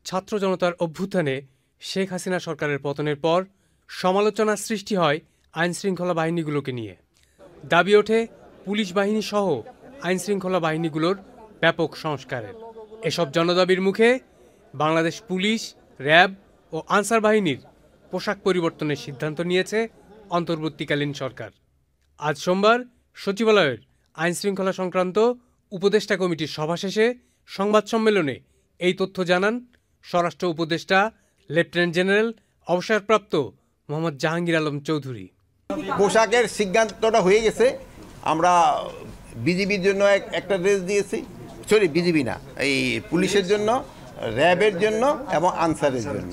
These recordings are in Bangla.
ছাত্র জনতার অভ্যুত্থানে শেখ হাসিনা সরকারের পতনের পর সমালোচনার সৃষ্টি হয় আইনশৃঙ্খলা বাহিনীগুলোকে নিয়ে। দাবি ওঠে পুলিশ বাহিনী সহ আইনশৃঙ্খলা বাহিনীগুলোর ব্যাপক সংস্কারের। এসব জনদাবির মুখে বাংলাদেশ পুলিশ, র্যাব ও আনসার বাহিনীর পোশাক পরিবর্তনের সিদ্ধান্ত নিয়েছে অন্তর্বর্তীকালীন সরকার। আজ সোমবার সচিবালয়ের আইনশৃঙ্খলা সংক্রান্ত উপদেষ্টা কমিটির সভা শেষে সংবাদ সম্মেলনে এই তথ্য জানান স্বরাষ্ট্র উপদেষ্টা লেফটেন্যান্ট জেনারেল অবসরপ্রাপ্ত মোহাম্মদ জাহাঙ্গীর আলম চৌধুরী। পোশাকের সিদ্ধান্তটা হয়ে গেছে। আমরা বিজিবির জন্য একটা ড্রেস দিয়েছি, বিজিবি না, এই পুলিশের জন্য, র্যাবের জন্য এবং আনসারের জন্য।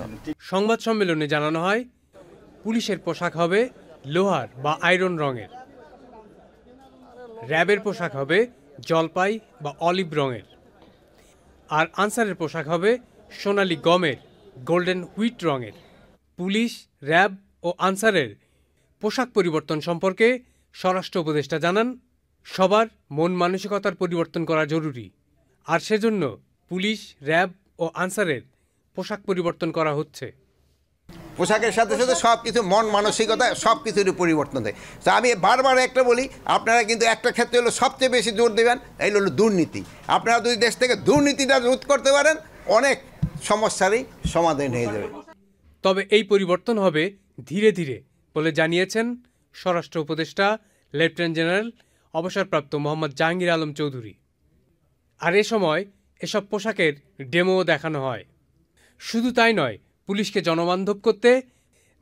সংবাদ সম্মেলনে জানানো হয় পুলিশের পোশাক হবে লোহার বা আয়রন রঙের, র্যাবের পোশাক হবে জলপাই বা অলিভ রঙের, আর আনসারের পোশাক হবে সোনালী গমের গোল্ডেন হুইট রঙের। পুলিশ, র্যাব ও আনসারের পোশাক পরিবর্তন সম্পর্কে স্বরাষ্ট্র উপদেষ্টা জানান, সবার মন মানসিকতার পরিবর্তন করা জরুরি, আর সেজন্য পুলিশ, র্যাব ও আনসারের পোশাক পরিবর্তন করা হচ্ছে। পোশাকের সাথে সাথে সব কিছু, মন মানসিকতা সব কিছুরই পরিবর্তন দেয়। তো আমি বারবার একটা বলি, আপনারা কিন্তু একটা ক্ষেত্রে হলো সবচেয়ে বেশি জোর দেবেন, এই হলো দুর্নীতি। আপনারা যদি দেশ থেকে দুর্নীতিটা রোধ করতে পারেন, অনেক সমস্যারই সমাধান হয়ে যাবে। তবে এই পরিবর্তন হবে ধীরে ধীরে বলে জানিয়েছেন স্বরাষ্ট্র উপদেষ্টা লেফটেন্যান্ট জেনারেল অবসরপ্রাপ্ত মোহাম্মদ জাহাঙ্গীর আলম চৌধুরী। আর এ সময় এসব পোশাকের ডেমোও দেখানো হয়। শুধু তাই নয়, পুলিশকে জনবান্ধব করতে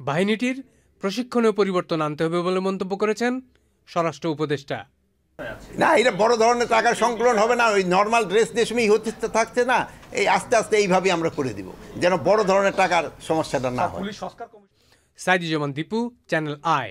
বাহিনীটির প্রশিক্ষণেও পরিবর্তন আনতে হবে বলে মন্তব্য করেছেন স্বরাষ্ট্র উপদেষ্টা। না, এটা বড় ধরনের টাকার সংকলন হবে না, ওই নর্মাল ড্রেস দেশমই হতে থাকছে না, এই আস্তে আস্তে এইভাবে আমরা করে দিব, যেন বড় ধরনের টাকার সমস্যাটা না হয়। Saiduzzaman Dipu, channel I.